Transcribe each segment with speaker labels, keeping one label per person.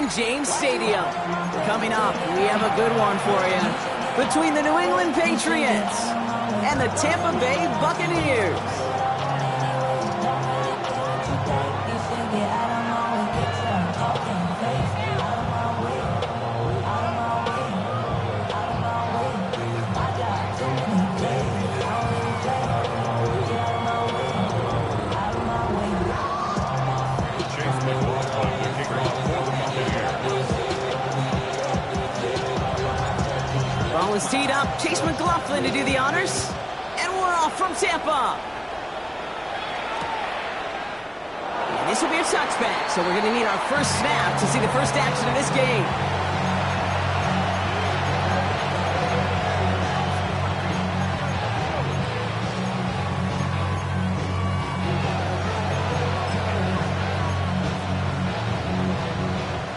Speaker 1: Raymond James Stadium. Coming up, we have a good one for you. Between the New England Patriots and the Tampa Bay Buccaneers. Ball is teed up. Chase McLaughlin to do the honors. And we're off from Tampa. And this will be a touchback, so we're going to need our first snap to see the first action of this game.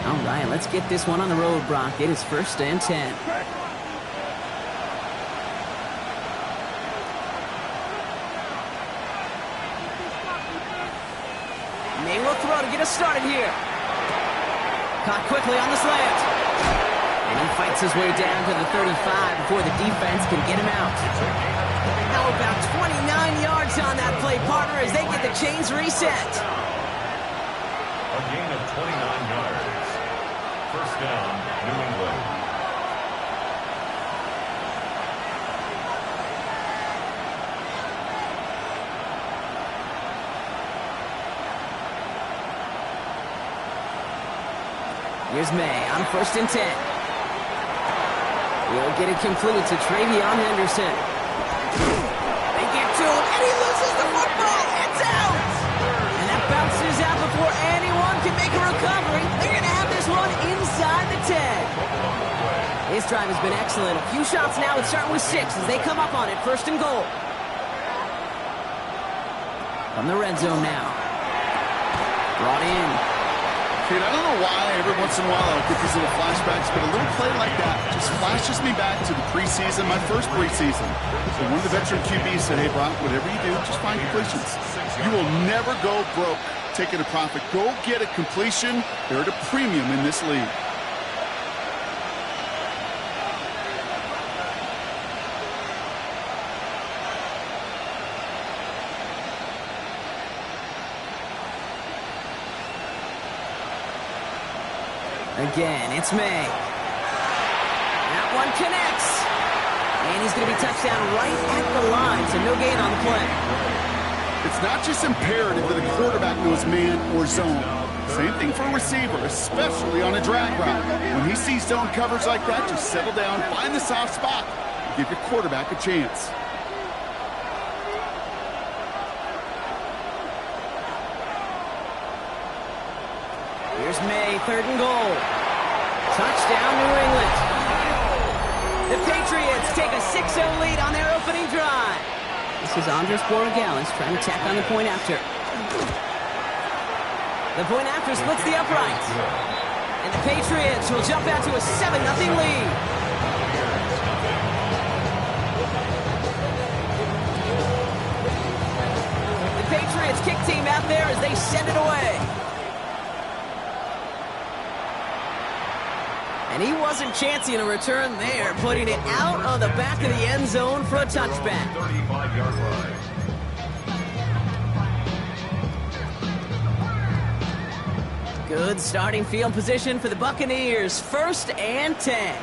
Speaker 1: All right, let's get this one on the road, Brock. It is 1st and 10. May will throw to get us started here. Caught quickly on the slant. And he fights his way down to the 35 before the defense can get him out. How about 29 yards on that play, partner, as they get the chains reset.
Speaker 2: A gain of 29 yards. First down, New England.
Speaker 1: Here's May on 1st and 10. We'll get it complete to Travion Henderson. They get to him, and he loses the football. It's out! And that bounces out before anyone can make a recovery. They're going to have this one inside the 10. His drive has been excellent. A few shots now. It's starting with 6 as they come up on it. 1st and goal. From the red zone now. Brought in.
Speaker 3: Kate, I don't know why every once in a while I'll get these little flashbacks, but a little play like that just flashes me back to the preseason, my first preseason. So one of the veteran QBs said, hey, Brock, whatever you do, just find completions. You will never go broke taking a profit. Go get a completion. They're at a premium in this league.
Speaker 1: Again, it's May. That one connects. And he's going to be touchdown right at the line, so no gain on the play.
Speaker 3: It's not just imperative that a quarterback knows man or zone. Same thing for a receiver, especially on a drag route. When he sees zone coverage like that, just settle down, find the soft spot, and give your quarterback a chance.
Speaker 1: Here's May, 3rd and goal. Touchdown, New England. The Patriots take a 6-0 lead on their opening drive. This is Andres Borregales trying to tack on the point after. The point after splits the uprights. And the Patriots will jump out to a 7-0 lead. The Patriots kick team out there as they send it away. And he wasn't chancing a return there, putting it out of the back of the end zone for a touchback.
Speaker 2: 35-yard line.
Speaker 1: Good starting field position for the Buccaneers. 1st and 10.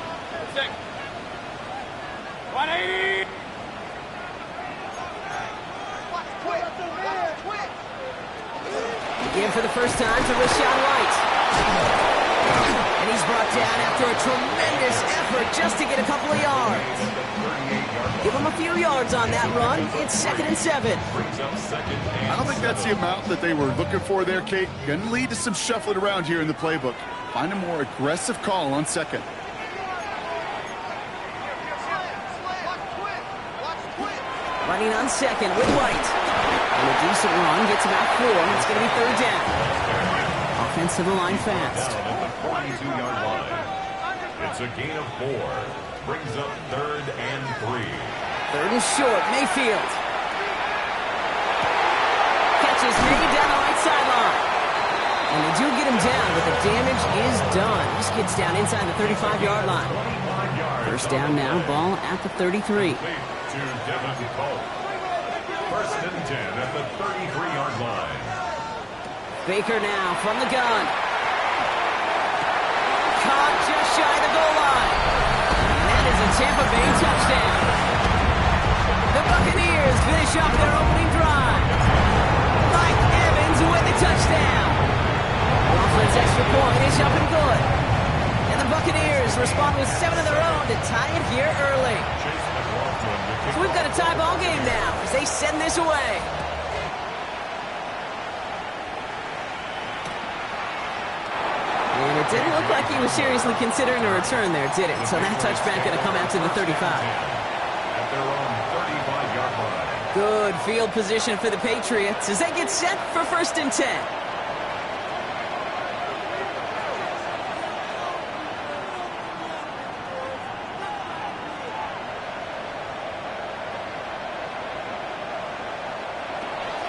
Speaker 4: 20.
Speaker 1: Again for the first time to Rashad White. And he's brought down after a tremendous effort just to get a couple of yards. Give him a few yards on that run. It's 2nd and 7.
Speaker 3: I don't think that's the amount that they were looking for there, Kate. Going to lead to some shuffling around here in the playbook. Find a more aggressive call on 2nd.
Speaker 1: Running on 2nd with White. And a decent run gets about 4. It's going to be 3rd down. Offensive line fast.
Speaker 2: 42-yard line. It's a gain of 4. Brings up 3rd and 3.
Speaker 1: 3rd and short. Mayfield. Catches May down the right sideline. And they do get him down, but the damage is done. He gets down inside the 35-yard line. First down now, ball at the 33.
Speaker 2: First and 10 at the 33-yard line.
Speaker 1: Baker now from the gun. Caught just shy of the goal line. And that is a Tampa Bay touchdown. The Buccaneers finish off their opening drive. Mike Evans with the touchdown. Offense extra point is up and good. And the Buccaneers respond with 7 of their own to tie it here early. So we've got a tie ball game now as they send this away. And it didn't look like he was seriously considering a return there, did it? So that touchback going to come out to the 35.
Speaker 2: At their own 35-yard line.
Speaker 1: Good field position for the Patriots as they get set for first and 10.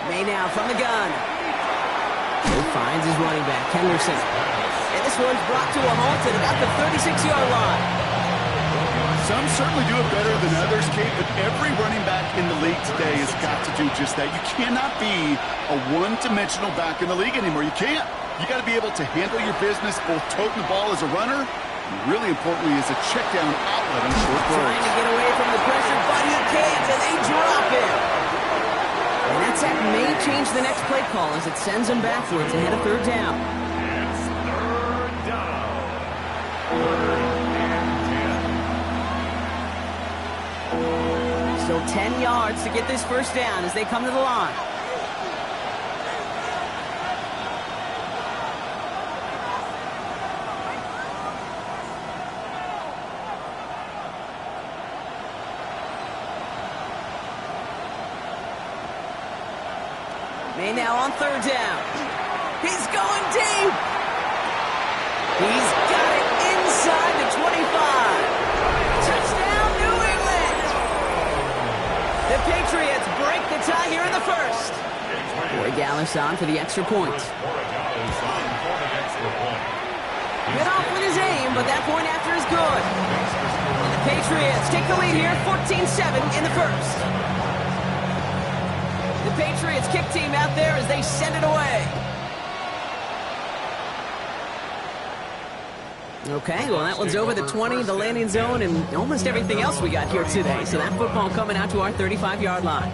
Speaker 1: May now from the gun. He finds his running back, Henderson. And this one's brought to a halt at about the 36-yard line.
Speaker 3: Some certainly do it better than others, Kate, but every running back in the league today has got to do just that. You cannot be a one-dimensional back in the league anymore. You can't. You got to be able to handle your business, both toting the ball as a runner, and really importantly as a check-down outlet on short throws.
Speaker 1: Trying to get away from the pressure, but he can't, and they drop him. And that sack may change the next play call as it sends him backwards ahead of third down.
Speaker 2: It's third down. Third and 10.
Speaker 1: Still 10 yards to get this first down as they come to the line. May now on third down. He's going deep. He's got it inside the 25. Touchdown, New England. The Patriots break the tie here in the first. Corey Gallis on for the extra point. Get off with his aim, but that point after is good. And the Patriots take the lead here, 14-7 in the first. The Patriots kick team out there as they send it away. Okay, well that one's over the 20, the landing zone, and almost everything else we got here today. So that football coming out to our 35-yard line.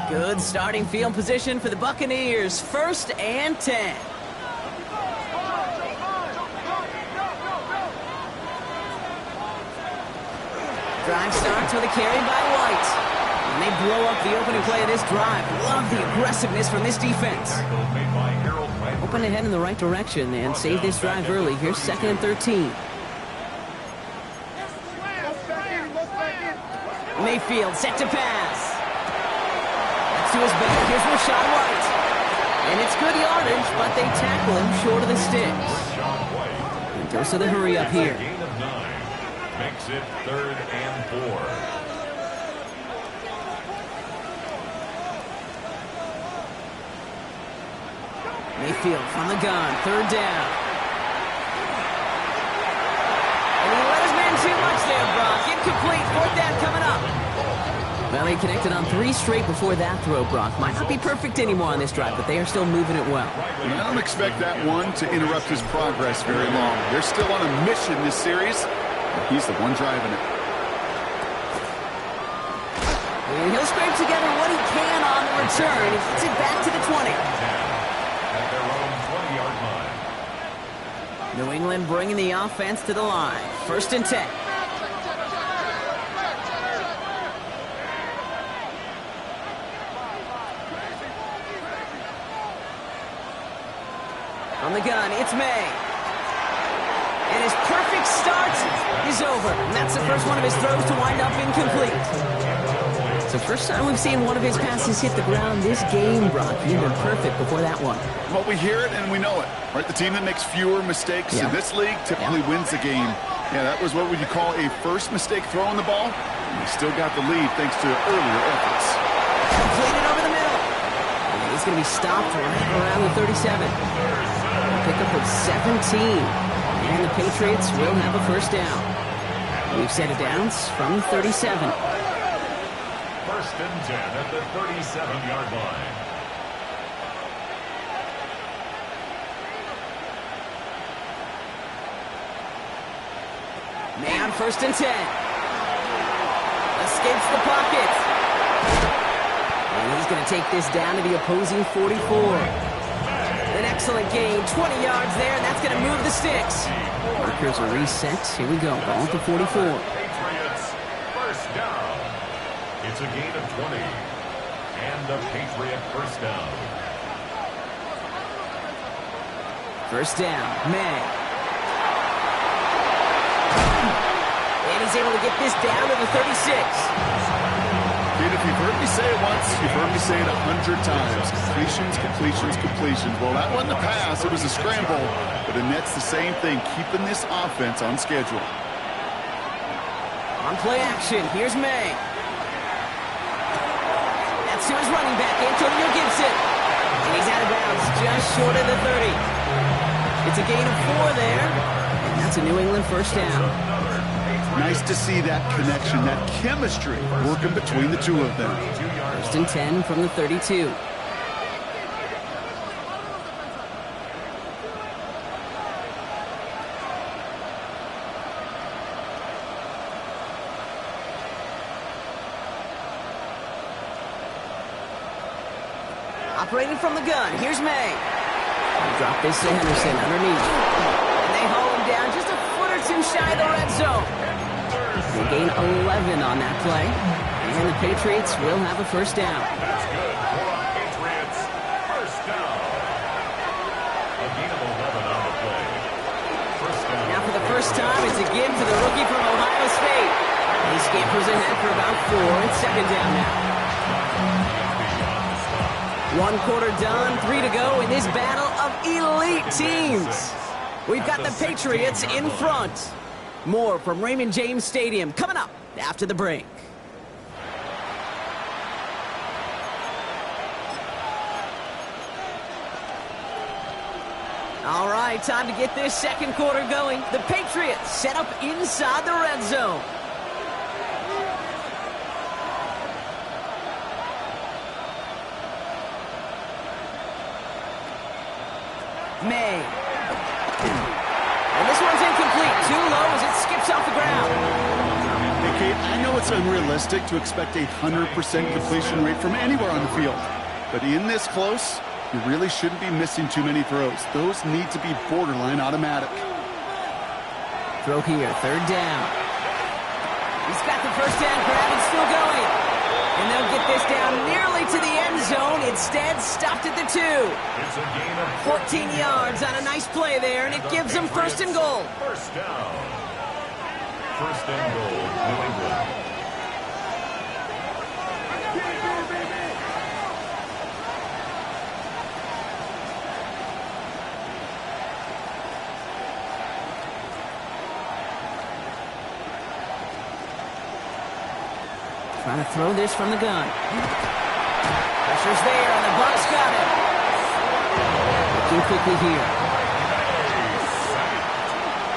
Speaker 1: Good starting field position for the Buccaneers. First and 10. Drive starts with a carry by White. And they blow up the opening play of this drive. Love the aggressiveness from this defense. Open ahead in the right direction and save this drive early. Here's second and 13. Mayfield set to pass. That's to his back. Here's Rashad White. And it's good yardage, but they tackle him short of the sticks. He goes to the hurry up here.
Speaker 2: Gain of 9 makes it third and 4.
Speaker 1: Mayfield from the gun, third down. And he let his man too much there, Brock. Incomplete, fourth down coming up. Well, he connected on 3 straight before that throw, Brock. Might not be perfect anymore on this drive, but they are still moving it well.
Speaker 3: And I don't expect that one to interrupt his progress very long. They're still on a mission this series. He's the one driving it.
Speaker 1: And he'll scrape together what he can on the return. He gets it back to the 20.
Speaker 2: At their own 20-yard line.
Speaker 1: New England bringing the offense to the line. First and 10. On the gun, it's May. And his perfect start is over. And that's the first one of his throws to wind up incomplete. It's the first time we've seen one of his passes hit the ground this game, Brock. He'd been perfect before that one.
Speaker 3: Well, we hear it and we know it. Right? The team that makes fewer mistakes in this league typically wins the game. Yeah, that was what would you call a first mistake throwing the ball. And he still got the lead thanks to earlier efforts.
Speaker 1: Completed over the middle. And he's going to be stopped right around the 37. pickup of 17. And the Patriots will have a first down. We've set it downs from 37.
Speaker 2: First and 10 at the 37-yard line.
Speaker 1: May on first and 10. Escapes the pocket. And he's going to take this down to the opposing 44. An excellent gain, 20 yards there, and that's going to move the sticks. Markers are reset. Here we go, ball at the 44.
Speaker 2: Patriots, first down. It's a gain of 20. And the Patriot first down.
Speaker 1: First down, May. And he's able to get this down to the 36.
Speaker 3: Dude, if you've heard me say it once, you've heard me say it 100 times. Completions, completions, completions. Well, that wasn't a pass. It was a scramble. But the Nets, the same thing, keeping this offense on schedule.
Speaker 1: On play action, here's May. That's to his running back, Antonio Gibson. And he's out of bounds, just short of the 30. It's a gain of 4 there. And that's a New England first down.
Speaker 3: Nice to see that connection, that chemistry working between the two of them.
Speaker 1: First and 10 from the 32. Operating from the gun, here's May. Drop this to Henderson underneath. And they haul him down just a foot or two shy of the red zone. They gain 11 on that play. And the Patriots will have a first down.
Speaker 2: That's good for the Patriots. First down. A gain of 11 on the play. First down.
Speaker 1: Now for the first time, it's a give to the rookie from Ohio State. He scampers ahead for about 4. It's second down now. 1 quarter done, 3 to go in this battle of elite teams. We've got the Patriots in front. More from Raymond James Stadium coming up after the break. All right, time to get this second quarter going. The Patriots set up inside the red zone. May. And this one's incomplete. Too low as it skips off the ground.
Speaker 3: Hey, Kate, I know it's unrealistic to expect a 100% completion rate from anywhere on the field. But in this close, you really shouldn't be missing too many throws. Those need to be borderline automatic.
Speaker 1: Throw here, third down. He's got the first down grab and still going. And they'll get this down nearly to the end zone. Instead, stopped at the 2.
Speaker 2: It's a gain of
Speaker 1: 14 yards on a nice play there, and it gives them first and goal.
Speaker 2: First down. First and goal, New England.
Speaker 1: Trying to throw this from the gun. Pressure's there, and the Bucs got it. Looking quickly here.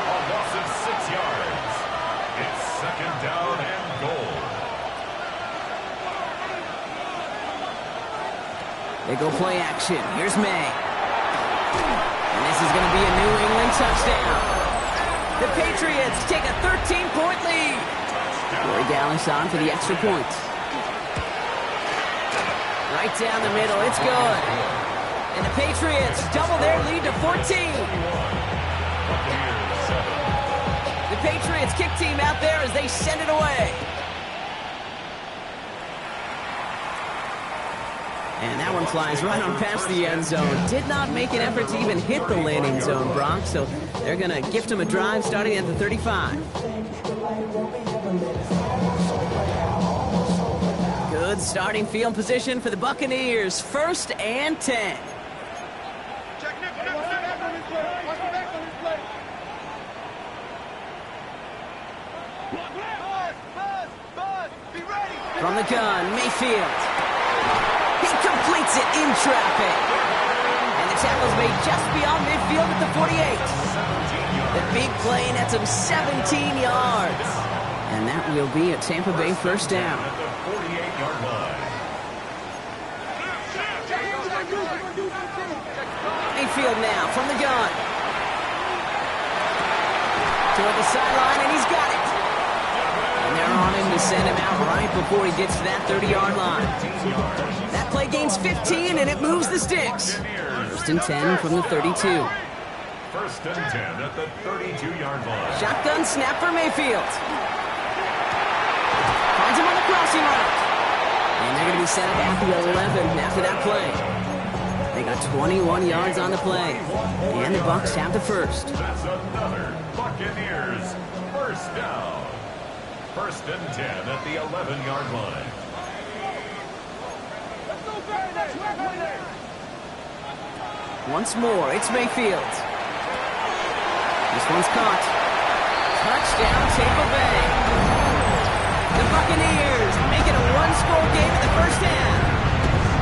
Speaker 2: A loss of 6 yards. It's second down and goal.
Speaker 1: They go play action. Here's May. And this is going to be a New England touchdown. The Patriots take a 13-point lead. Corey Dallas on for the extra point. Right down the middle, it's good. And the Patriots double their lead to 14. The Patriots kick team out there as they send it away. And that one flies right on past the end zone. Did not make an effort to even hit the landing zone, Brock. So they're going to gift him a drive starting at the 35. Good starting field position for the Buccaneers. First and 10. From the gun, Mayfield. He completes it in traffic. And the tackle's made just beyond midfield at the 48. The big play nets him 17 yards. And that will be a Tampa Bay first down.
Speaker 2: At the 48-yard line.
Speaker 1: Mayfield now from the gun. Toward the sideline, and he's got it. And they're on him to send him out right before he gets to that 30-yard line. That play gains 15, and it moves the sticks. First and 10 from the 32.
Speaker 2: First and 10 at the 32-yard line.
Speaker 1: Shotgun snap for Mayfield. Finds him on the crossing route. And they're going to be set up at the 11 after that play. They got 21 yards on the play. And the Bucs have the first.
Speaker 2: That's another Buccaneers first down. First and 10 at the 11-yard line.
Speaker 1: Once more, it's Mayfield. This one's caught. Touchdown, Tampa Bay. The Buccaneers make it a one-score game in the first half.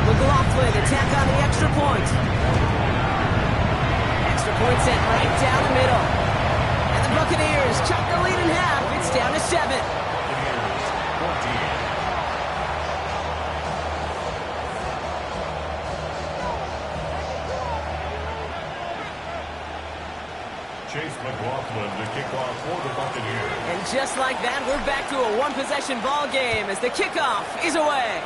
Speaker 1: McLaughlin attack on the extra point. Extra point sent right down the middle. And the Buccaneers chop the lead in half. It's down to 7.
Speaker 2: Buccaneers 14. Chase McLaughlin to kick off for the Buccaneers.
Speaker 1: And just like that, we're back to a one-possession ball game as the kickoff is away.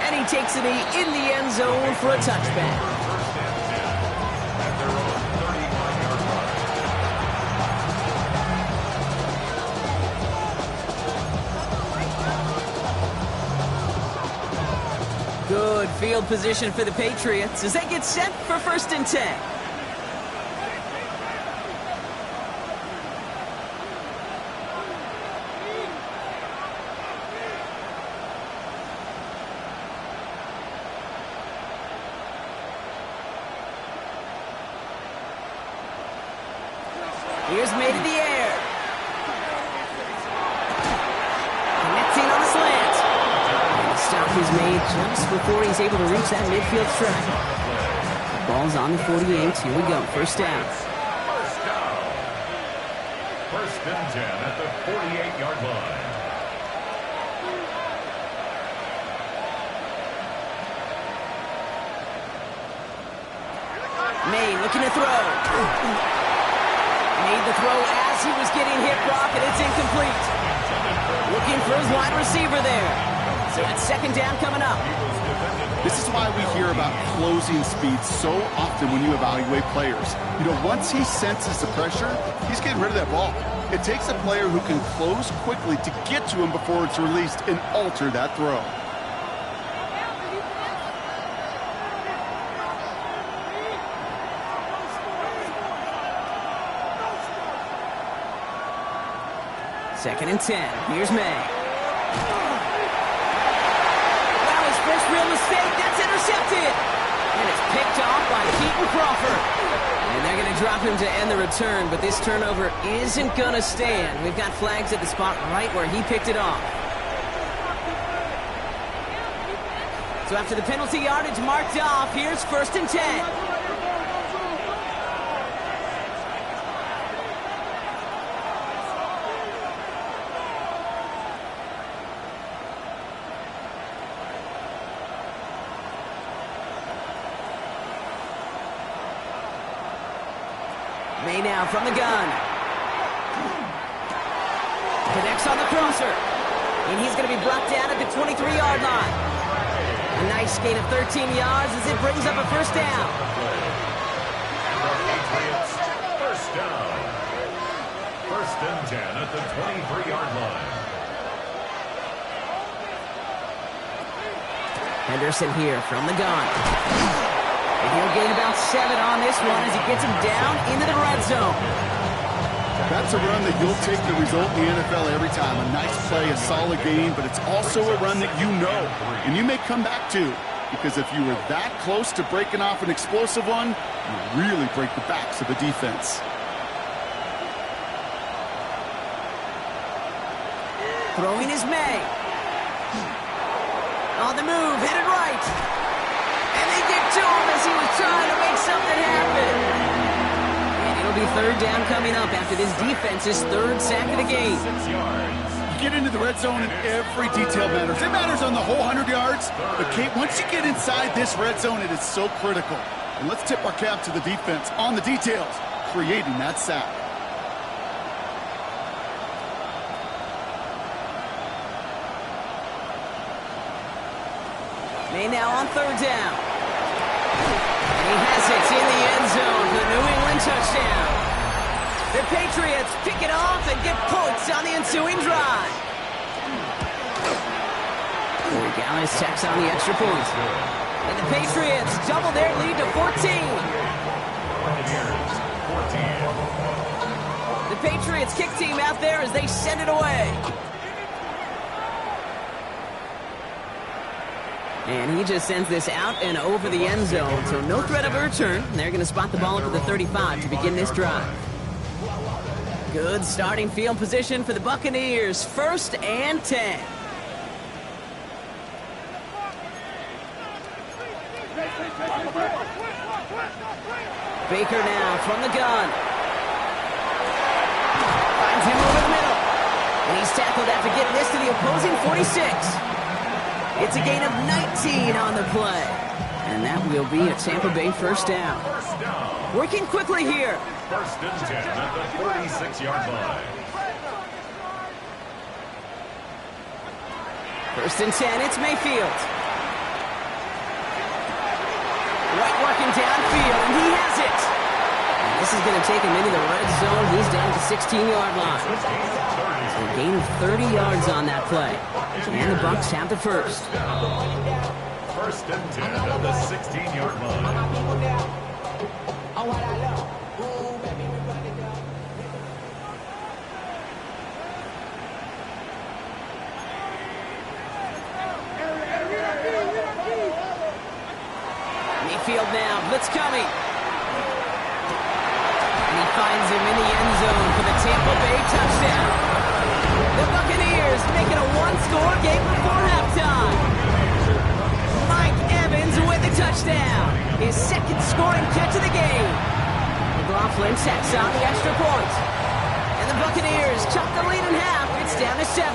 Speaker 1: And he takes it in the end zone for a touchback.
Speaker 2: First and 10 at their own 35-yard line.
Speaker 1: Good field position for the Patriots as they get set for first and 10. Here's made in the air. Connecting on the slant. And the stop is made just before he's able to reach that midfield strike. The ball's on the 48. Here we go. First down.
Speaker 2: First down. First and 10 at the 48-yard line.
Speaker 1: May looking to throw. Made the throw as he was getting hit, Brock, and it's incomplete. Looking for his wide receiver there. So that's second down coming up.
Speaker 3: This is why we hear about closing speed so often when you evaluate players. You know, once he senses the pressure, he's getting rid of that ball. It takes a player who can close quickly to get to him before it's released and alter that throw.
Speaker 1: Second and 10. Here's May. Wow, his first real mistake. That's intercepted. And it's picked off by Keaton Crawford. And they're going to drop him to end the return, but this turnover isn't going to stand. We've got flags at the spot right where he picked it off. So after the penalty yardage marked off, here's first and 10. May now from the gun. Connects on the crosser. And he's going to be brought down at the 23-yard line. A nice gain of 13 yards as it brings up a first down.
Speaker 2: Patriots first down. First and 10 at the 23-yard line.
Speaker 1: Henderson here from the gun. And he'll gain about 7 on this one as he gets him down into the red zone.
Speaker 3: That's a run that you'll take the result in the NFL every time. A nice play, a solid game, but it's also a run that you know, and you may come back to. Because if you were that close to breaking off an explosive one, you really break the backs of the defense.
Speaker 1: Throwing is May. On the move, headed right. to him as he was trying to make something happen. And it'll be third down coming up after this defense's third sack of the game.
Speaker 2: 6 yards.
Speaker 3: You get into the red zone and every detail matters. It matters on the whole 100 yards. But, Kate, once you get inside this red zone, it is so critical. And let's tip our cap to the defense on the details, creating that sack.
Speaker 1: May now on third down. And he has it in the end zone for the New England touchdown. The Patriots pick it off and get points on the ensuing drive. Corey Gallis tacks on the extra point. And the Patriots double their lead to 14. The Patriots kick team out there as they send it away. And he just sends this out and over the end zone, so no threat of a return. They're going to spot the ball up at the 35 to begin this drive. Good starting field position for the Buccaneers. 1st and 10. Baker now from the gun. Finds him over the middle. And he's tackled after getting this to the opposing 46. It's a gain of 19 on the play. And that will be a Tampa Bay first down. Working quickly here.
Speaker 2: 1st and 10 at the 46-yard line.
Speaker 1: 1st and 10, it's Mayfield. White working downfield, and he has it. And this is going to take him into the red zone. He's down to 16-yard line. So a gain of 30 yards on that play. And the Bucs have the first.
Speaker 2: 1st and 10 at the 16-yard line.
Speaker 1: Mayfield now, blitz coming. And he finds him in the end zone for the Tampa Bay touchdown. The Buccaneers make it a one-score game before halftime. Mike Evans with the touchdown. His 2nd scoring catch of the game. McLaughlin tacks on the extra point. And the Buccaneers chop the lead in half. It's down to 7.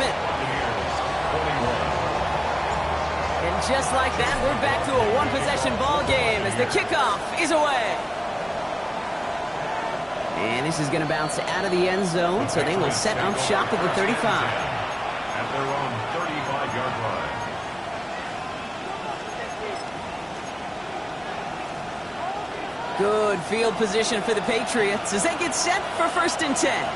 Speaker 1: And just like that, we're back to a one-possession ball game as the kickoff is away. And this is going to bounce out of the end zone, so they will set up shop at the 35.
Speaker 2: At their own 35-yard line.
Speaker 1: Good field position for the Patriots as they get set for 1st and 10.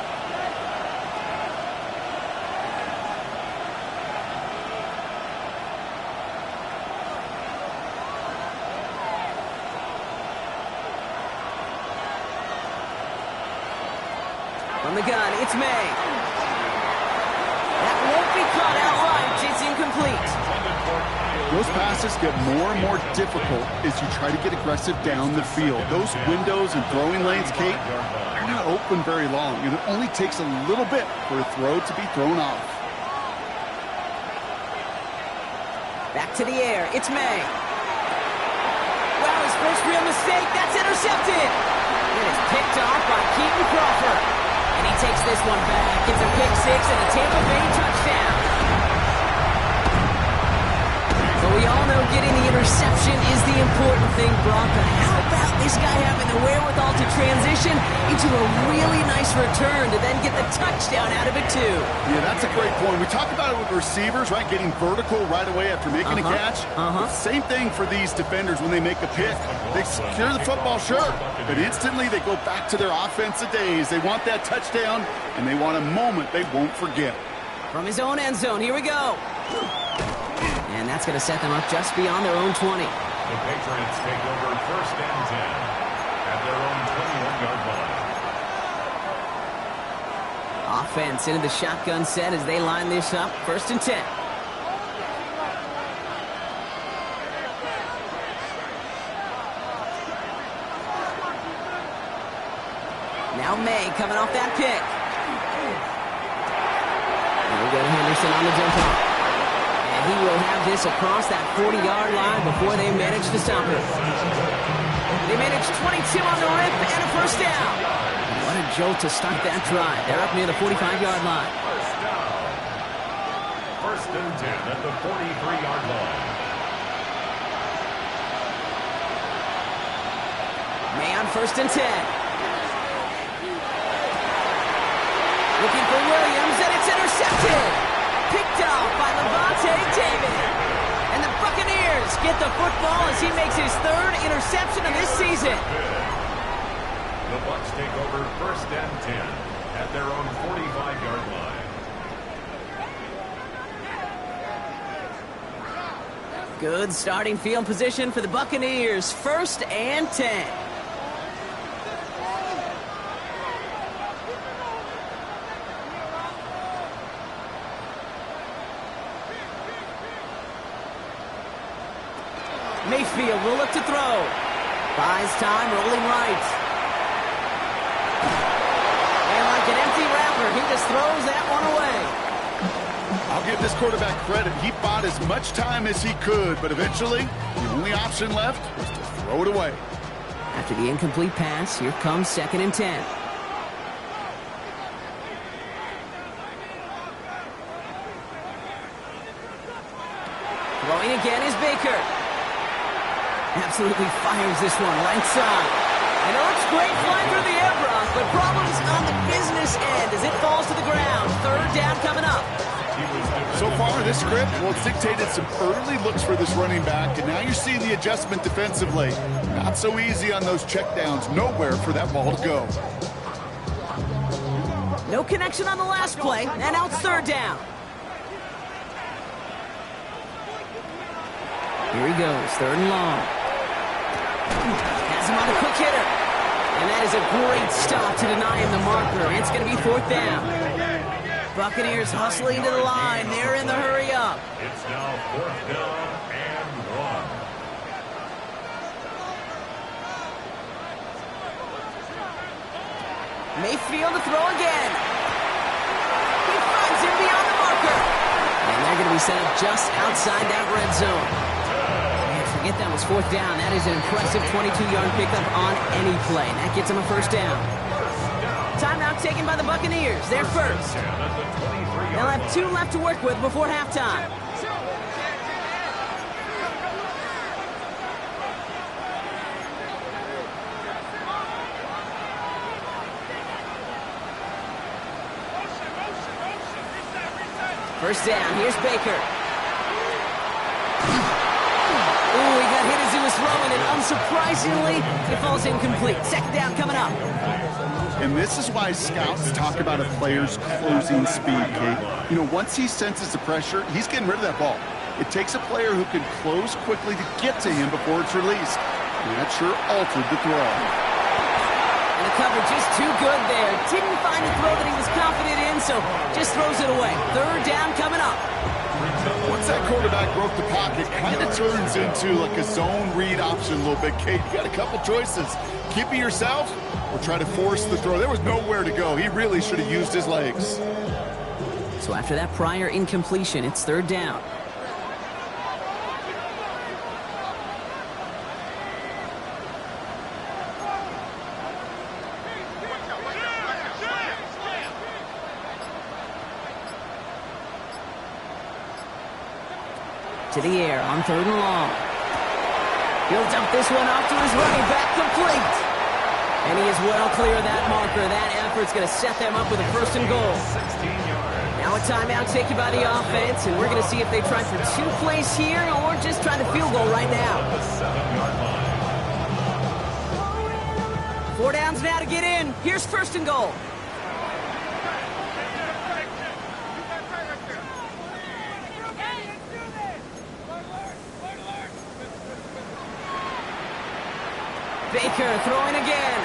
Speaker 1: From the gun, it's May. That won't be caught outright. It's incomplete.
Speaker 3: Those passes get more and more difficult as you try to get aggressive down the field. Those windows and throwing lanes, Kate, are not open very long. And it only takes a little bit for a throw to be thrown off.
Speaker 1: Back to the air. It's May. Well, his first real mistake. That's intercepted. It is picked off by Keaton Crawford. And he takes this one back. It's a pick 6 and a Tampa Bay touchdown. But we all know getting the interception is the important thing, Brock. But how about this guy having the wherewithal to transition into a really nice return to then get the touchdown out of it, too?
Speaker 3: Yeah, that's a great point. We talk about it with receivers, right? Getting vertical right away after making a catch. Same thing for these defenders when they make a pick. They secure the football, sure, but instantly they go back to their offensive days. They want that touchdown, and they want a moment they won't forget.
Speaker 1: From his own end zone, here we go. And that's going to set them up just beyond their own 20.
Speaker 2: The Patriots take over 1st and 10 at their own 21-yard line.
Speaker 1: Offense into the shotgun set as they line this up. 1st and 10. Now May coming off that pick. And we go to Henderson on the jump off. And he will have this across that 40-yard line before they manage to stop him. They managed 22 on the rip and a first down. What a jolt to start that drive. They're up near the 45-yard line.
Speaker 2: First and 10 at the 43-yard line.
Speaker 1: May on first and 10. Looking for Williams, and it's intercepted. Picked off by Levante David. And the Buccaneers get the football as he makes his third interception of this season.
Speaker 2: The Bucs take over first and 10 at their own 45-yard line.
Speaker 1: Good starting field position for the Buccaneers. First and 10. Mayfield will look to throw. Buys time, rolling right. And like an empty wrapper, he just throws that one away.
Speaker 3: I'll give this quarterback credit. He bought as much time as he could, but eventually, the only option left was to throw it away.
Speaker 1: After the incomplete pass, here comes second and 10. Throwing again is Baker. Absolutely fires this one right side. And it looks great flying through the air, Brock, but problems on the business end as it falls to the ground. Third down coming up.
Speaker 3: So far, this script, well, it's dictated some early looks for this running back, and now you're seeing the adjustment defensively. Not so easy on those checkdowns. Nowhere for that ball to go.
Speaker 1: No connection on the last play, and now it's third down. Here he goes, third and long. Has him on a quick hitter. And that is a great stop to deny him the marker. It's going to be fourth down. Buccaneers hustling to the line. They're in the hurry up.
Speaker 2: It's now fourth down and 1.
Speaker 1: Mayfield to throw again. He finds him beyond the marker. And they're going to be set up just outside that red zone. Forget that was fourth down. That is an impressive 22-yard pickup on any play. That gets them a first down. Timeout taken by the Buccaneers. They're first. They'll have 2 left to work with before halftime. First down. Here's Baker. Ooh, he got hit as he was throwing it. Unsurprisingly, it falls incomplete. Second down coming up.
Speaker 3: And this is why scouts talk about a player's closing speed, Kate. You know, once he senses the pressure, he's getting rid of that ball. It takes a player who can close quickly to get to him before it's released. And that sure altered the throw.
Speaker 1: And the coverage is too good there. Didn't find a throw that he was confident in, so just throws it away. Third down coming up.
Speaker 3: Once that quarterback broke the pocket, kind of turns into like a zone read option a little bit, Kate. You got a couple choices. Keep it yourself or try to force the throw. There was nowhere to go. He really should have used his legs.
Speaker 1: So after that prior incompletion, it's third down. To the air on third and long. He'll dump this one off to his running back, complete. And he is well clear of that marker. That effort's going to set them up with a first and goal. Now a timeout taken by the offense, and we're going to see if they try for 2 plays here or just try the field goal right now. 4 downs now to get in. Here's first and goal. Baker throwing again.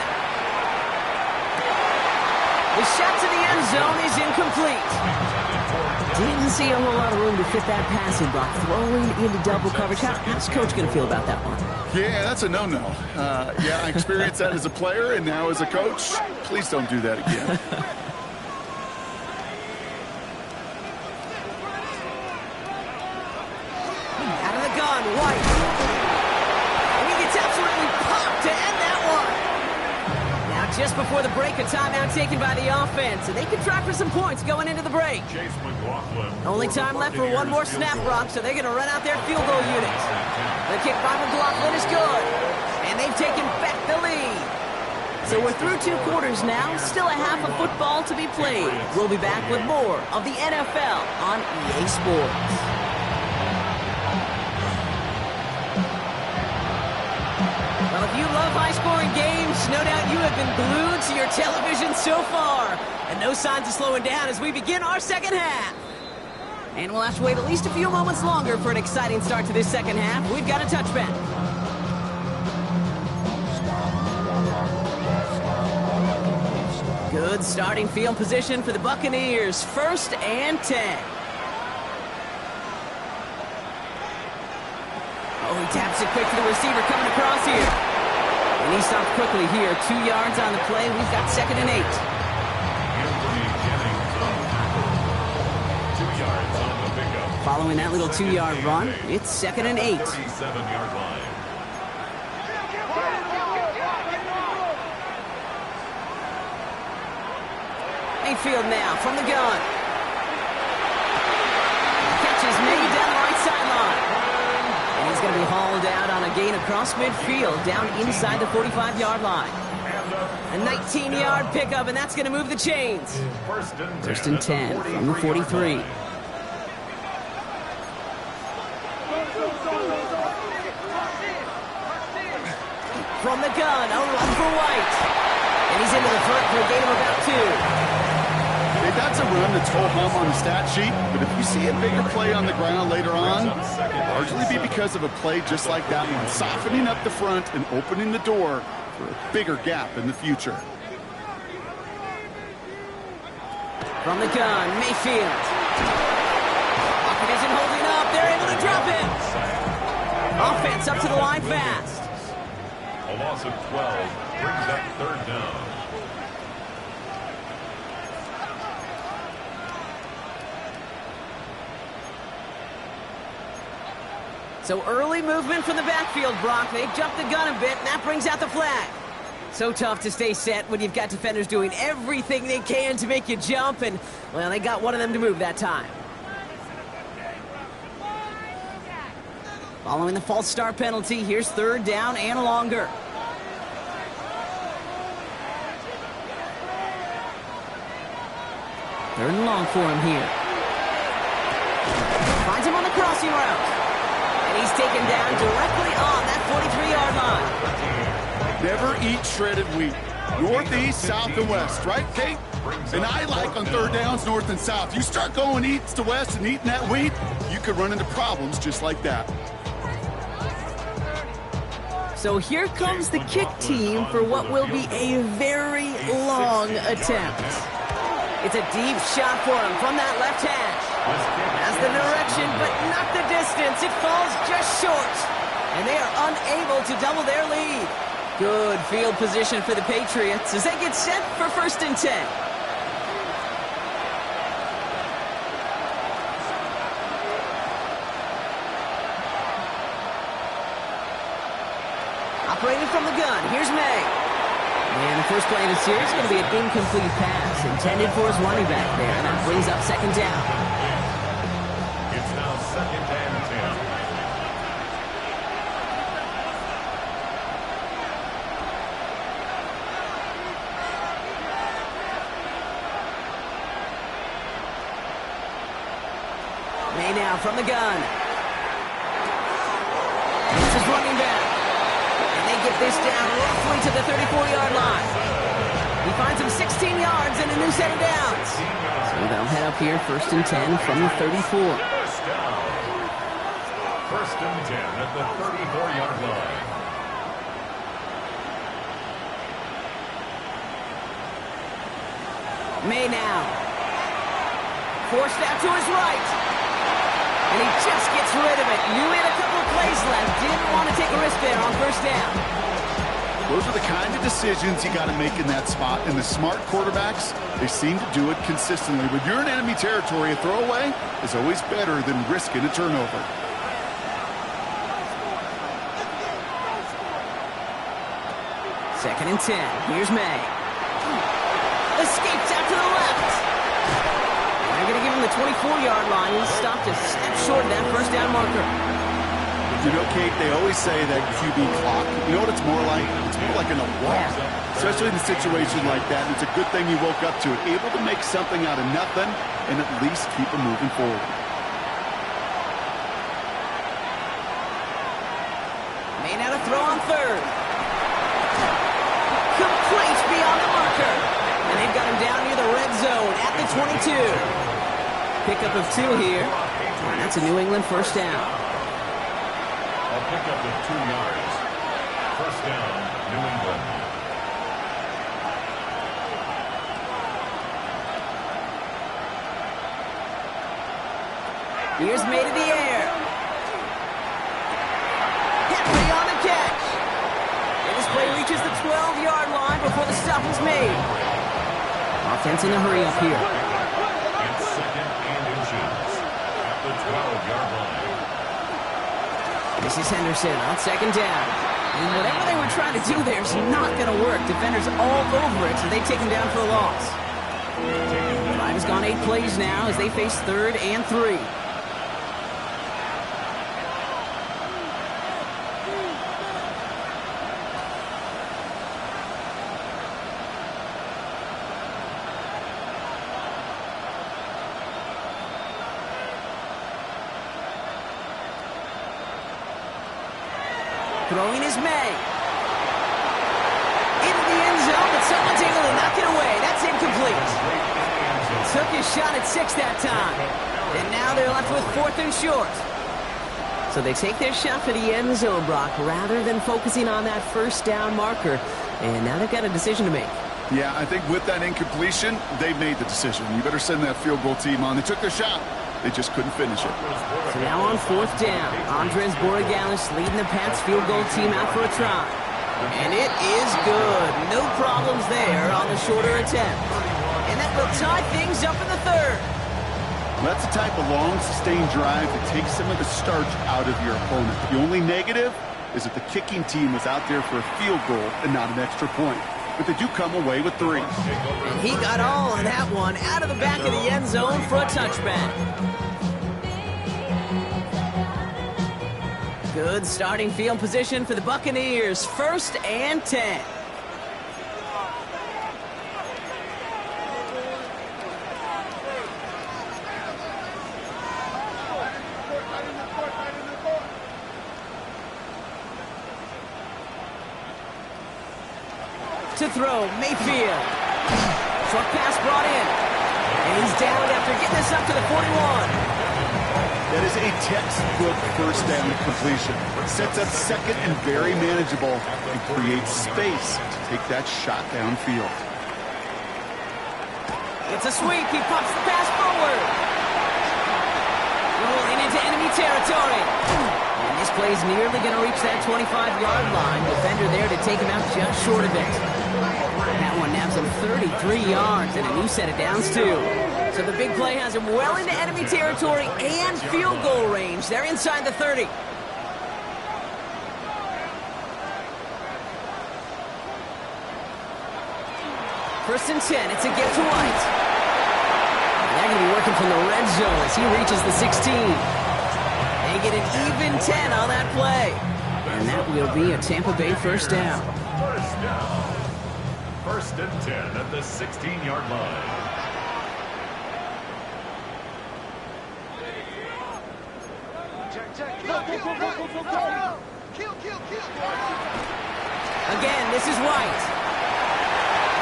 Speaker 1: The shot to the end zone is incomplete. Didn't see a whole lot of room to fit that passing block. Throwing into double coverage. How's Coach going to feel about that one?
Speaker 3: Yeah, that's a no-no. Yeah, I experienced that as a player and now as a coach. Please don't do that again.
Speaker 1: just before the break, a timeout taken by the offense, and they can try for some points going into the break. Only time left for one more snap, Brock, so they're going to run out their field goal units. The kick by McLaughlin is good, and they've taken back the lead. So we're through 2 quarters now, still a half of football to be played. We'll be back with more of the NFL on EA Sports. Well, if you love high-scoring games, no doubt you have been glued to your television so far. And no signs of slowing down as we begin our second half. And we'll have to wait at least a few moments longer for an exciting start to this second half. We've got a touchback. Good starting field position for the Buccaneers. 1st and 10. Oh, he taps it quick to the receiver coming across here. And he stops quickly here. 2 yards on the play. We've got 2nd and 8.
Speaker 2: 2 yards on the pickup.
Speaker 1: Following that little 2-yard run, it's 2nd and 8.
Speaker 2: 37-yard line.
Speaker 1: Mayfield now from the gun. Catch is made down the right sideline. And he's going to be hauled out on a gain across midfield, down inside the 45-yard line. A 19-yard pickup, and that's going to move the chains. 1st and 10 from the 43. From the gun, a run for White. And he's into the front for a gain of about 2.
Speaker 3: That's a run that's ho-hum on the stat sheet, but if you see a bigger play on the ground later on, it'll largely be because of a play just like that one, softening up the front and opening the door for a bigger gap in the future.
Speaker 1: From the gun, Mayfield. Pocket isn't holding up. They're able to drop him. Offense up to the line fast.
Speaker 2: A loss of 12 brings up 3rd down.
Speaker 1: So early movement from the backfield, Brock. They've jumped the gun a bit, and that brings out the flag. So tough to stay set when you've got defenders doing everything they can to make you jump, and, well, they got one of them to move that time. Following the false start penalty, here's 3rd down and longer. Third and long for him here. Finds him on the crossing route. And he's taken down directly on that 43-yard line.
Speaker 3: Never eat shredded wheat. Northeast, south, and west, right, Kate? And I like on 3rd downs, north and south. You start going east to west and eating that wheat, you could run into problems just like that.
Speaker 1: So here comes the kick team for what will be a very long attempt. It's a deep shot for him from that left hash. Has the direction, but not the distance. It falls just short. And they are unable to double their lead. Good field position for the Patriots as they get set for 1st and 10. Operating from the gun, here's May. And the first play of the series is going to be an incomplete pass intended for his running back there. And that brings up 2nd down.
Speaker 2: It's now 2nd and 10.
Speaker 1: May now from the gun. This is running back. And they get this down roughly to the 34-yard line. He finds him 16 yards and a new set of downs. So they'll head up here 1st and 10 from the 34.
Speaker 2: 1st down. 1st and 10 at the 34-yard line.
Speaker 1: May now. Forced out to his right. And he just gets rid of it. Knew he had a couple of plays left. Didn't want to take a risk there on 1st down.
Speaker 3: Those are the kind of decisions you got to make in that spot. And the smart quarterbacks, they seem to do it consistently. When you're in enemy territory, a throwaway is always better than risking a turnover.
Speaker 1: Second and 10. Here's May. Escapes out to the left. And they're going to give him the 24-yard line. He stopped a step short of that first down marker.
Speaker 3: You know, Kate, they always say that QB clock. You know what it's more like? It's more like in a walk. Especially in a situation like that. It's a good thing you woke up to it. Able to make something out of nothing and at least keep them moving forward.
Speaker 1: May now to throw on third. Complete beyond the marker. And they've got him down near the red zone at the 22. Pickup of 2 here. And that's a New England first down.
Speaker 2: A pickup of 2 yards. First down, New England.
Speaker 1: Here's made in the air. Henry on the catch. And this play reaches the 12-yard line before the stop is made. Offense in the hurry up here.
Speaker 2: It's second and inches at the 12-yard line.
Speaker 1: This is Henderson on second down. And whatever they were trying to do there is not going to work. Defenders all over it, so they take him down for a loss. The drive has gone 8 plays now as they face 3rd and 3. Throwing is May. Into the end zone, but someone's able to knock it away. That's incomplete. Took his shot at 6 that time. And now they're left with 4th and short. So they take their shot for the end zone, Brock, rather than focusing on that first down marker. And now they've got a decision to make.
Speaker 3: Yeah, I think with that incompletion, they've made the decision. You better send that field goal team on. They took their shot. They just couldn't finish it.
Speaker 1: So now on 4th down, Andres Borregales leading the Pats field goal team out for a try. And it is good. No problems there on the shorter attempt. And that will tie things up in the 3rd.
Speaker 3: Well, that's the type of long, sustained drive that takes some of the starch out of your opponent. The only negative is that the kicking team was out there for a field goal and not an extra point. But they do come away with 3.
Speaker 1: And he got all of that one out of the back of the end zone for a touchback. Good starting field position for the Buccaneers. 1st and 10. To throw, Mayfield. Short pass brought in. And he's down after getting this up to the 41.
Speaker 3: That is a textbook first down completion. Sets up 2nd and very manageable and creates space to take that shot downfield.
Speaker 1: It's a sweep. He pops the pass forward. Rolling into enemy territory. And this play's nearly going to reach that 25-yard line. Defender there to take him out just short of it. That one nabs him 33 yards and a new set of downs, too. So the big play has him well into enemy territory and field goal range. They're inside the 30. First and 10. It's a get to White. And they're going to be working from the red zone as he reaches the 16. They get an even 10 on that play. And that will be a Tampa Bay first down.
Speaker 2: First down. 1st and 10 at the 16-yard line.
Speaker 1: Again, this is White.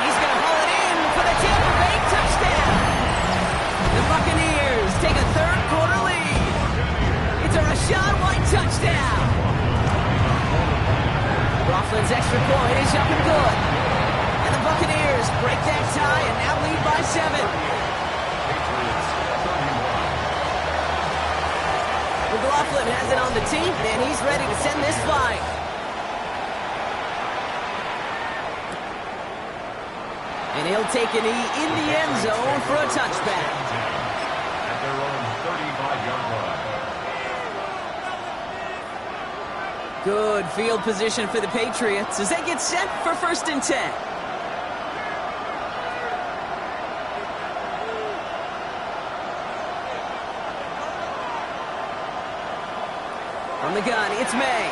Speaker 1: He's going to haul it in for the Tampa Bay touchdown. The Buccaneers take a 3rd quarter lead. It's a Rachaad White touchdown. Coughlin's extra point is up and good. And the Buccaneers break that tie and now lead by 7. McLaughlin has it on the tee, and he's ready to send this flying. And he'll take a knee in the end zone for a touchback.
Speaker 2: At their own 35-yard line.
Speaker 1: Good field position for the Patriots as they get set for 1st and 10. From the gun, it's May.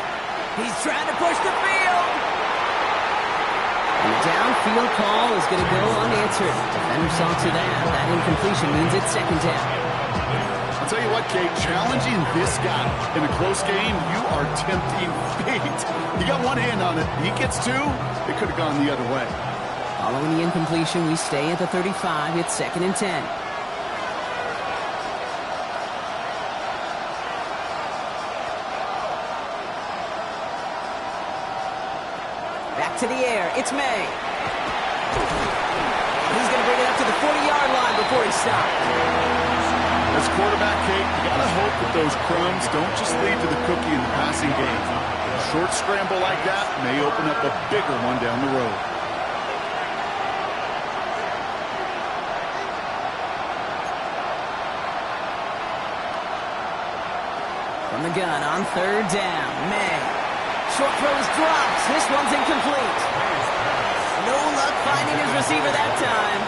Speaker 1: He's trying to push the field. And the downfield call is going to go unanswered. Defender saw to that. That incompletion means it's second down.
Speaker 3: I'll tell you what, Kate, challenging this guy in a close game, you are tempting fate. You got one hand on it. He gets two, it could have gone the other way.
Speaker 1: Following the incompletion, we stay at the 35. It's 2nd and 10. Back to the air. It's May. He's going to bring it up to the 40-yard line before he stops.
Speaker 3: As quarterback, Kate, you got to hope that those crumbs don't just lead to the cookie in the passing game. A short scramble like that may open up a bigger one down the road.
Speaker 1: From the gun on 3rd down, May. Short throws drops. This one's incomplete. No luck finding his receiver that time.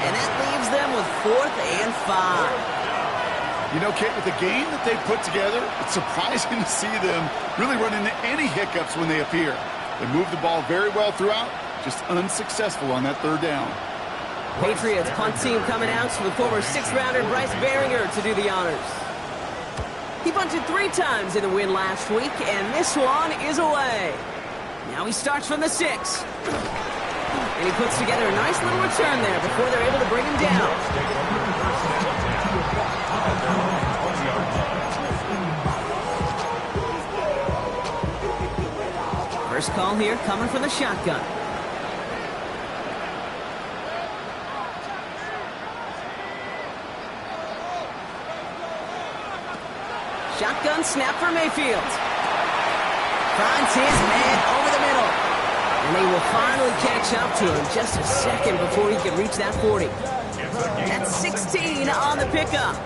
Speaker 1: And that leaves them with 4th and 5.
Speaker 3: You know, Kate, with the game that they put together, it's surprising to see them really run into any hiccups when they appear. They move the ball very well throughout, just unsuccessful on that 3rd down.
Speaker 1: Patriots punt team coming out with former 6th-rounder Bryce Baringer to do the honors. He punted 3 times in the win last week, and this one is away. Now he starts from the 6. And he puts together a nice little return there before they're able to bring him down. First call here coming from the shotgun. Shotgun snap for Mayfield. Finds his man over the middle. And they will finally catch up to him just a second before he can reach that 40. That's 16 on the pickup.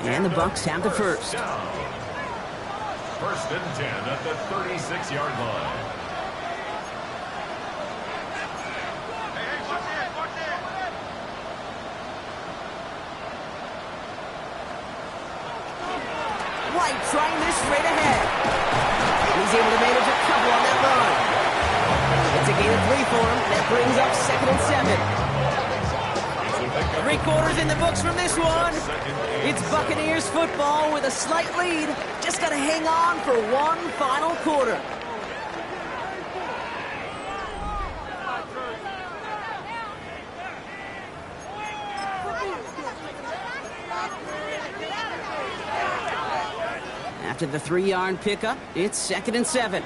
Speaker 1: And the Bucs have the first.
Speaker 2: 1st and 10 at the 36-yard line.
Speaker 1: White trying this straight ahead. He's able to manage a couple on that run. It's a gain of 3 for him. That brings up 2nd and 7. 3 quarters in the books from this one. It's Buccaneers football with a slight lead. Just got to hang on for one final quarter. After the 3-yard pickup, it's 2nd and 7.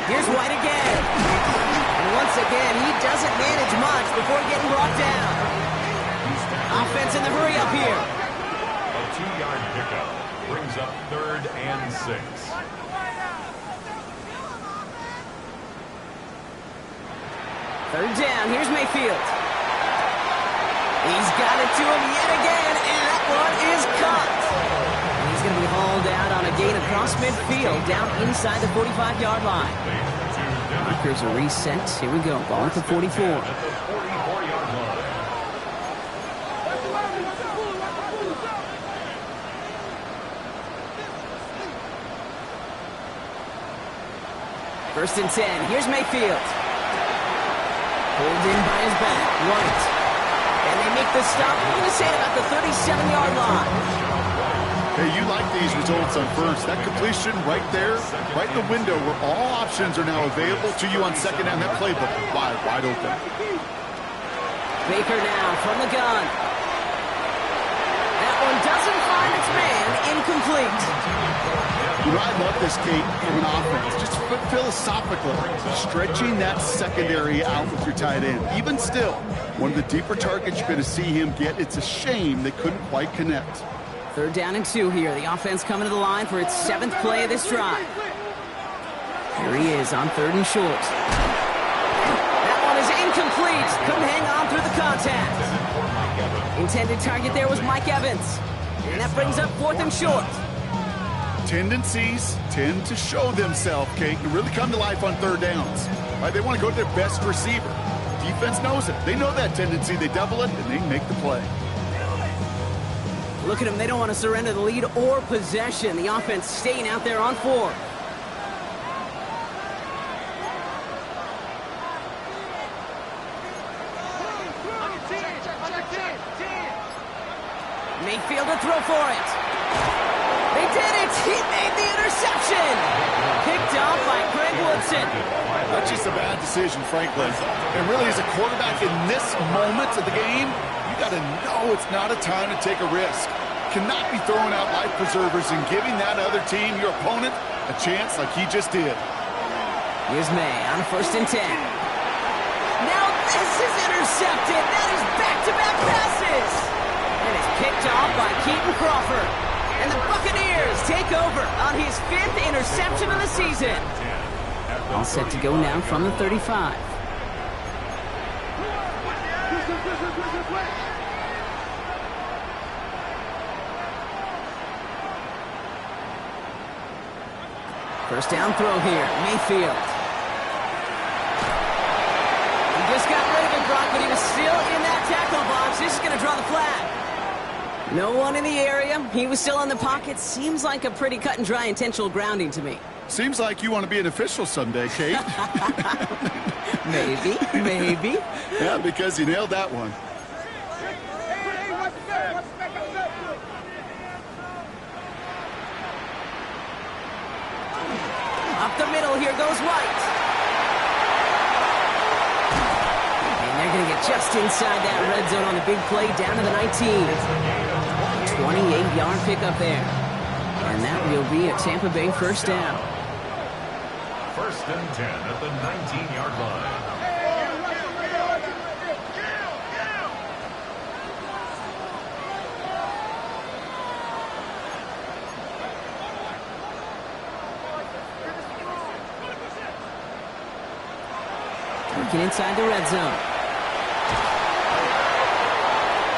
Speaker 1: Here's White again. And once again, he doesn't manage much before getting brought down. Offense in the hurry up here.
Speaker 2: A 2-yard pickup brings up 3rd and 6.
Speaker 1: 3rd down. Here's Mayfield. He's got it to him yet again, and that one is caught. He's going to be hauled out on a gain across midfield, down inside the 45-yard line. Markers are reset. Here we go. Ball at the 44. First and 10. Here's Mayfield. Pulled in by his back. White. And they make the stop. I'm going to say about the 37-yard line.
Speaker 3: Hey, you like these results on first. That completion right there, right in the window where all options are now available to you on 2nd down. That playbook wide open.
Speaker 1: Baker now from the gun. That one doesn't find its man. Incomplete.
Speaker 3: You know, I love this, Kate, from an offense. Just philosophically, stretching that secondary out with your tight end. Even still, one of the deeper targets you're going to see him get. It's a shame they couldn't quite connect.
Speaker 1: 3rd down and 2 here. The offense coming to the line for its 7th play of this drive. Here he is on 3rd and short. That one is incomplete. Couldn't hang on through the contact. Intended target there was Mike Evans. And that brings up 4th and short.
Speaker 3: Tendencies tend to show themselves, Kate, and really come to life on 3rd downs. Right? They want to go to their best receiver. defense knows it. They know that tendency. They double it, and they make the play.
Speaker 1: Look at them. They don't want to surrender the lead or possession. The offense staying out there on 4. Mayfield to throw for it. They did it. He made the interception. Picked off by Greg Woodson.
Speaker 3: That's just a bad decision, frankly. And really, as a quarterback in this moment of the game, you got to know it's not a time to take a risk. Cannot be throwing out life preservers and giving that other team, your opponent, a chance like he just did.
Speaker 1: Here's May on 1st and 10. Now this is intercepted. That is back-to-back passes. And it's picked off by Keaton Crawford. And the Buccaneers take over on his 5th interception of the season. All set to go now from the 35. First down throw here, Mayfield. He just got rid of it, Brock, but he was still in that tackle box. This is going to draw the flag. No one in the area. He was still in the pocket. Seems like a pretty cut and dry intentional grounding to me.
Speaker 3: Seems like you want to be an official someday, Kate.
Speaker 1: Maybe.
Speaker 3: Yeah, because you nailed that one.
Speaker 1: Up the middle, here goes White. And they're going to get just inside that red zone on the big play down to the 19. 28-yard pickup there. And that will be a Tampa Bay first down.
Speaker 2: 1st and 10 at the 19-yard line.
Speaker 1: Working inside the red zone.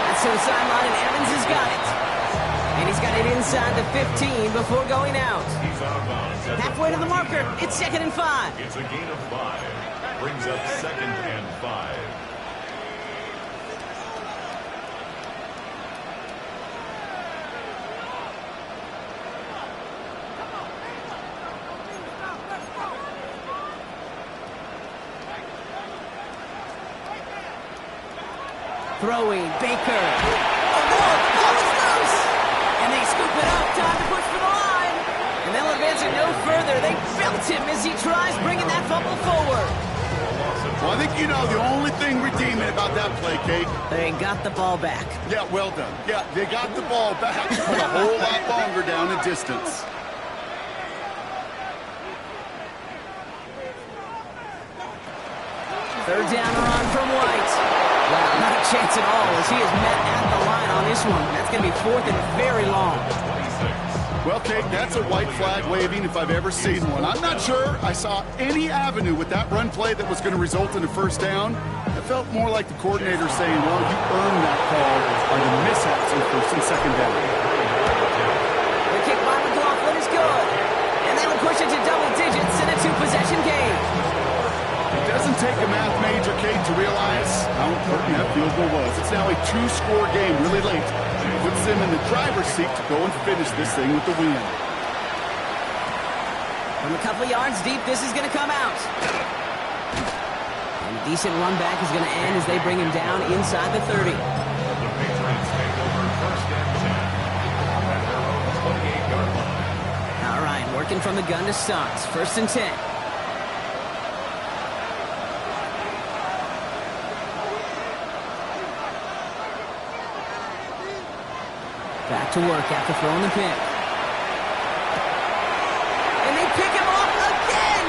Speaker 1: That's to the sideline, and Evans has got it. And he's got it inside the 15 before going out.
Speaker 2: He's out of bounds.
Speaker 1: Halfway to the marker. It's 2nd and 5.
Speaker 2: It's a gain of 5. Brings up 2nd and 5.
Speaker 1: Throwing, Baker. Oh, no, the ball is loose. And they scoop it up. Time to push for the line. And they'll advance it no further. They belt him as he tries bringing that fumble forward.
Speaker 3: Well, I think you know the only thing redeeming about that play, Kate.
Speaker 1: They got the ball back.
Speaker 3: Yeah, well done. Yeah, they got the ball back, but a whole lot longer down the distance.
Speaker 1: Third down run from White. Well, not a chance at all as he is met at the line on this one. That's going to be 4th and very long.
Speaker 3: Well, Kate, that's a white flag waving if I've ever seen one. I'm not sure I saw any avenue with that run play that was going to result in a first down. It felt more like the coordinator saying, well, you earned that call by the mishaps in 1st and 2nd down.
Speaker 1: The kick by McLaughlin is good. And they will push it to double digits in a 2-possession game.
Speaker 3: It doesn't take a math major, Kate, to realize how important that field goal was. It's now a 2-score game really late. It puts them in the driver's seat to go and finish this thing with the win.
Speaker 1: From a couple of yards deep, this is going to come out. And a decent run back is going to end as they bring him down inside the 30.
Speaker 2: The Patriots take over 1st and 10 at their own 28-yard line.
Speaker 1: All right, working from the gun to start. 1st and 10. Back to work after throwing the pick. And they pick him off again!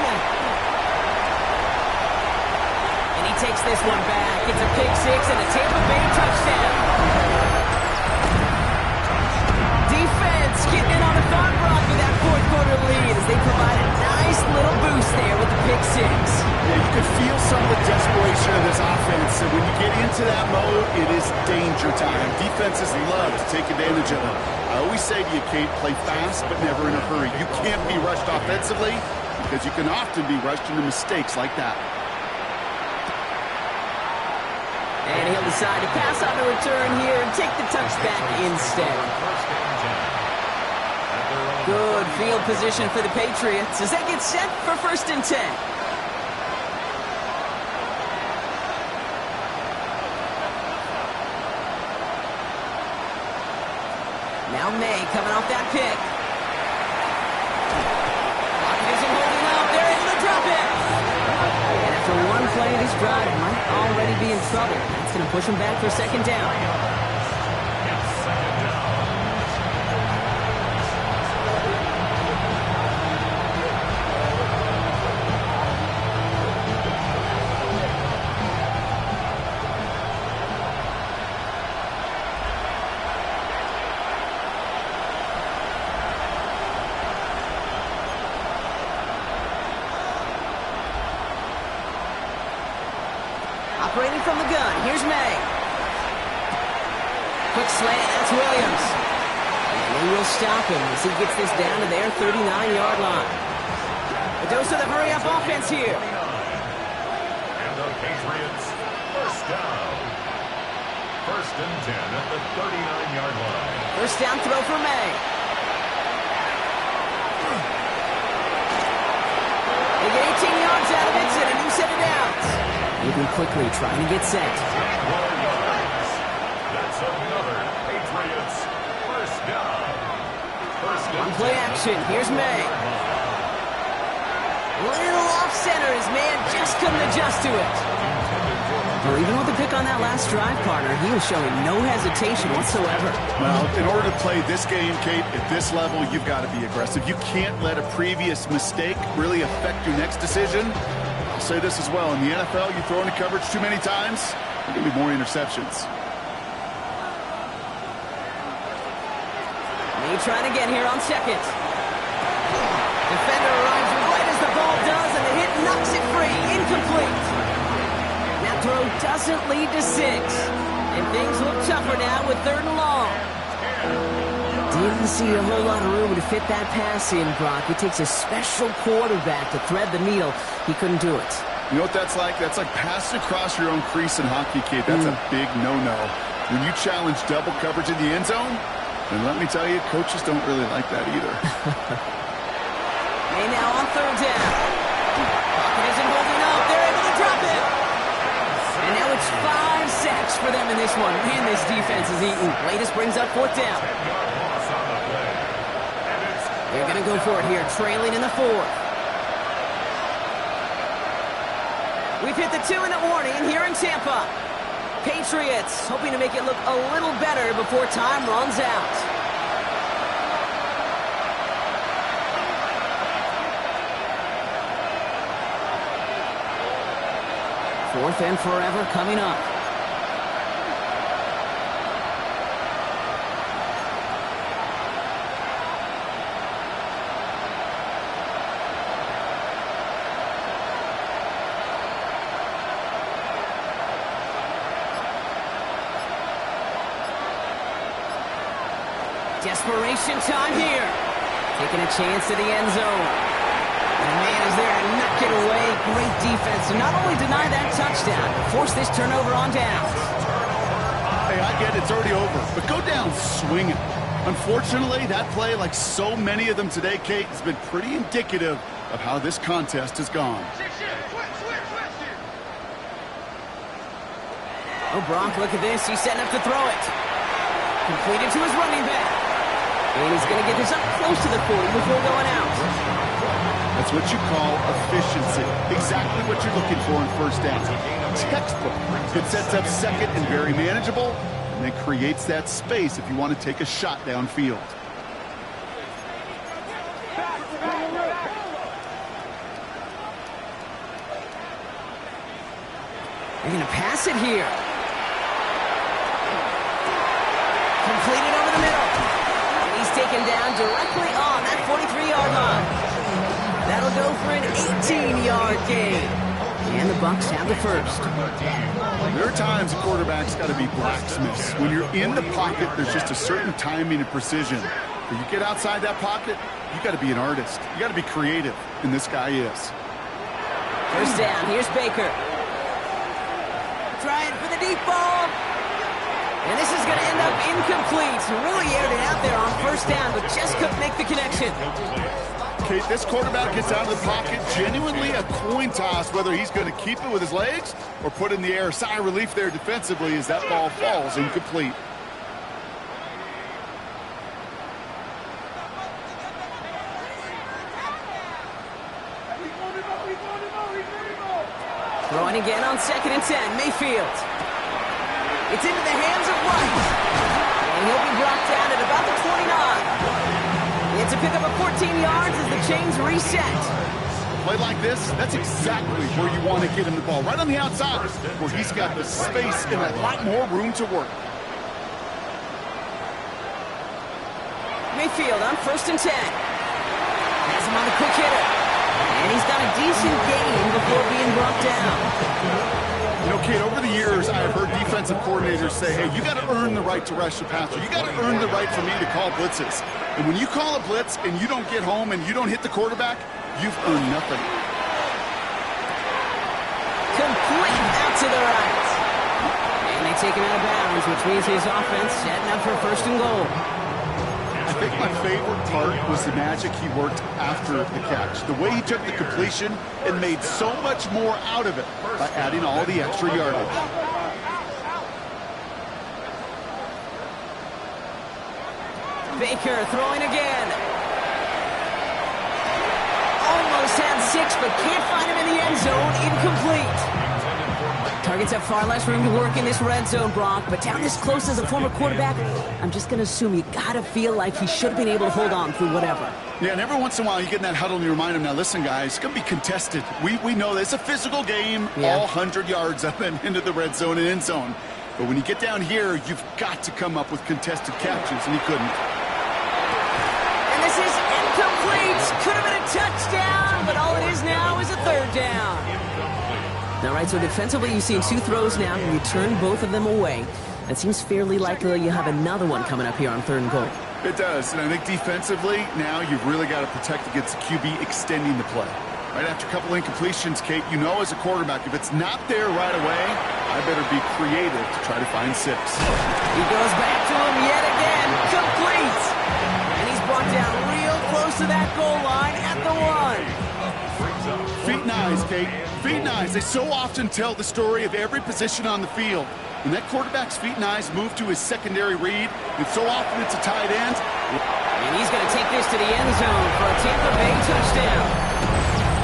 Speaker 1: And he takes this one back. It's a pick 6 and a Tampa Bay touchdown. Defense getting in on the thought block with that 4th quarter lead as they provide a nice little boost there with the pick 6.
Speaker 3: Yeah, you could feel some of the desperation of this offense, and when you get into that mode, it is danger time. Defenses love to take advantage of it. I always say to you, Kate, play fast but never in a hurry. You can't be rushed offensively because you can often be rushed into mistakes like that.
Speaker 1: And he'll decide to pass on the return here and take the touchback instead. Good field position for the Patriots as they get set for 1st and 10. Now May coming off that pick. Pocket isn't holding up. They're able to drop it. And after one play, this drive might already be in trouble. That's going to push them back for 2nd down. Operating from the gun, here's May. Quick slant, that's Williams. And they will stop him as he gets this down to their 39-yard line. A dose of the hurry-up offense here.
Speaker 2: And the Patriots, 1st down. 1st and 10 at the 39-yard line.
Speaker 1: 1st down throw for May. They get 18 yards out of it and a new set of downs. Moving quickly, trying to get set.
Speaker 2: That's another Patriots 1st down. 1st and 10.
Speaker 1: Play action, here's May. Little off center, his man just couldn't adjust to it. Well, even with the pick on that last drive, partner, he was showing no hesitation whatsoever.
Speaker 3: Well, in order to play this game, Kate, at this level, you've got to be aggressive. You can't let a previous mistake really affect your next decision. I'll say this as well. In the NFL, you throw into coverage too many times, there are going to be more interceptions.
Speaker 1: May trying again here on 2nd. Defender arrives right as the ball does, and the hit knocks it free. Incomplete. That throw doesn't lead to 6. And things look tougher now with 3rd and long. Didn't see a whole lot of room to fit that pass in, Brock. It takes a special quarterback to thread the needle. He couldn't do it.
Speaker 3: You know what that's like? That's like passing across your own crease in hockey, Kate. That's a big no-no. When you challenge double coverage in the end zone, then let me tell you, coaches don't really like that either.
Speaker 1: May now on 3rd down. Pocket isn't holding up. They're able to drop it. And now it's 5 sacks for them in this one. Man, this defense is eating. Latest brings up 4th down. They're going to go for it here, trailing in the 4th. We've hit the 2-minute warning here in Tampa. Patriots hoping to make it look a little better before time runs out. Fourth and forever coming up. Desperation time here. Taking a chance to the end zone. And man is there to knock it away. Great defense to not only deny that touchdown, but force this turnover on downs.
Speaker 3: Hey, I get it, it's already over, but go down swinging. Unfortunately, that play, like so many of them today, Kate, has been pretty indicative of how this contest has gone.
Speaker 1: Oh, Brock, look at this. He's setting up to throw it. Completed to his running back. And he's going to get this up close to the 40 before going out.
Speaker 3: That's what you call efficiency. Exactly what you're looking for in 1st down. Textbook. It sets up 2nd and very manageable, and then creates that space if you want to take a shot downfield.
Speaker 1: They're going to pass it here. Completed over the middle. And he's taken down directly on that 43-yard line. That'll go for an 18-yard gain. And the Bucs have the first.
Speaker 3: There are times a quarterback's got to be blacksmiths. When you're in the pocket, there's just a certain timing and precision. When you get outside that pocket, you got to be an artist. You got to be creative, and this guy is.
Speaker 1: First down. Here's Baker. trying for the deep ball. And this is going to end up incomplete. Really aired it out there on first down, but just couldn't make the connection.
Speaker 3: Okay, this quarterback gets out of the pocket, genuinely a coin toss, whether he's going to keep it with his legs or put it in the air. Sigh of relief there defensively as that ball falls incomplete.
Speaker 1: Throwing again on 2nd and 10, Mayfield. It's into the hands of White. And he'll be brought down at about the 29. It's a pickup of 14 yards as the chains reset.
Speaker 3: A play like this, that's exactly where you want to get him the ball. Right on the outside, where he's got the space and a lot more room to work.
Speaker 1: Mayfield on 1st and 10. Has him on the quick hitter. And he's got a decent gain before being brought down.
Speaker 3: You know, Kate, over the years, I've heard defensive coordinators say, hey, you got to earn the right to rush the passer. You got to earn the right for me to call blitzes. And when you call a blitz and you don't get home and you don't hit the quarterback, you've earned nothing.
Speaker 1: Complete out to the right. And they take him out of bounds, which means his offense setting up for 1st and goal.
Speaker 3: I think my favorite part was the magic he worked after the catch. The way he took the completion and made so much more out of it by adding all the extra yardage.
Speaker 1: Baker throwing again. Almost had 6, but can't find him in the end zone. Incomplete. Targets have far less room to work in this red zone, Brock, but down this close as a former quarterback, I'm just going to assume you got to feel like he should have been able to hold on through whatever.
Speaker 3: Yeah, and every once in a while you get in that huddle and you remind him, now listen, guys, it's going to be contested. We know that it's a physical game, all 100 yards up and into the red zone and end zone. But when you get down here, you've got to come up with contested catches, and he couldn't.
Speaker 1: And this is incomplete. Could have been a touchdown, but all it is now is a 3rd down. All right, so defensively, you've seen 2 throws now, and you turn both of them away. It seems fairly likely you have another one coming up here on 3rd and goal.
Speaker 3: It does, and I think defensively, now you've really got to protect against the QB extending the play. Right after a couple incompletions, Kate, you know as a quarterback, if it's not there right away, I better be creative to try to find 6.
Speaker 1: He goes back to him yet again, complete! And he's brought down real close to that goal line at the 1.
Speaker 3: Feet and eyes, Kate. Feet and eyes. They so often tell the story of every position on the field. When that quarterback's feet and eyes move to his secondary read, and so often it's a tight end.
Speaker 1: And he's going to take this to the end zone for a Tampa Bay touchdown.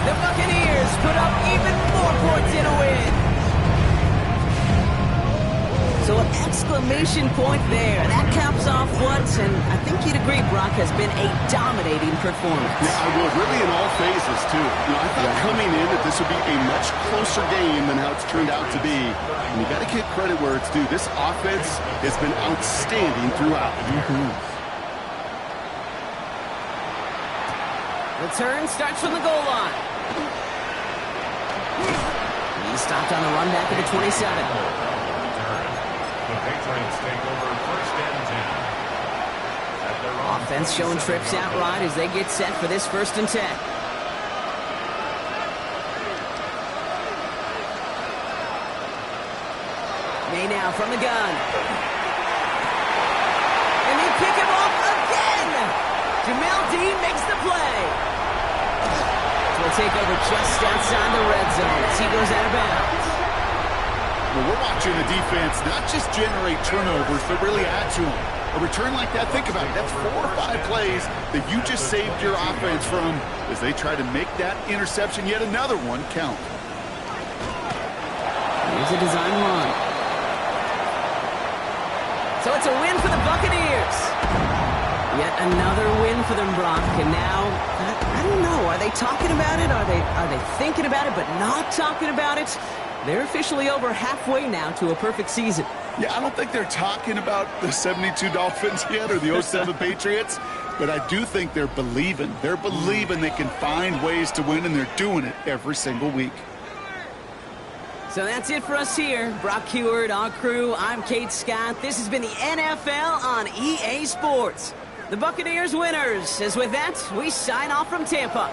Speaker 1: The Buccaneers put up even more points in a win. So an exclamation point there. That caps off what, and I think you'd agree, Brock, has been a dominating performance.
Speaker 3: Yeah, I would. Really in all phases, too. You know, I thought coming in that this would be a much closer game than how it's turned out to be. And you got to give credit where it's due. This offense has been outstanding throughout.
Speaker 1: The turn starts from the goal line. He's stopped on the run back at the 27.
Speaker 2: The Patriots take over 1st and 10. At their own
Speaker 1: Offense showing trips out right as they get set for this 1st and 10. May now from the gun. And they pick him off again. Jamel Dean makes the play. We'll take over just outside the red zone as he goes out of bounds.
Speaker 3: Well, we're watching the defense not just generate turnovers, but really add to them. A return like that, think about it, that's 4 or 5 plays that you just saved your offense from as they try to make that interception, yet another one, count.
Speaker 1: Here's a design run. So it's a win for the Buccaneers. Yet another win for them, Brock. And now, I don't know, are they talking about it? Are they thinking about it but not talking about it? They're officially over halfway now to a perfect season.
Speaker 3: Yeah, I don't think they're talking about the 72 Dolphins yet or the 07 Patriots, but I do think they're believing. They're believing they can find ways to win, and they're doing it every single week.
Speaker 1: So that's it for us here. Brock Heward, our crew, I'm Kate Scott. This has been the NFL on EA Sports. The Buccaneers winners. As with that, we sign off from Tampa.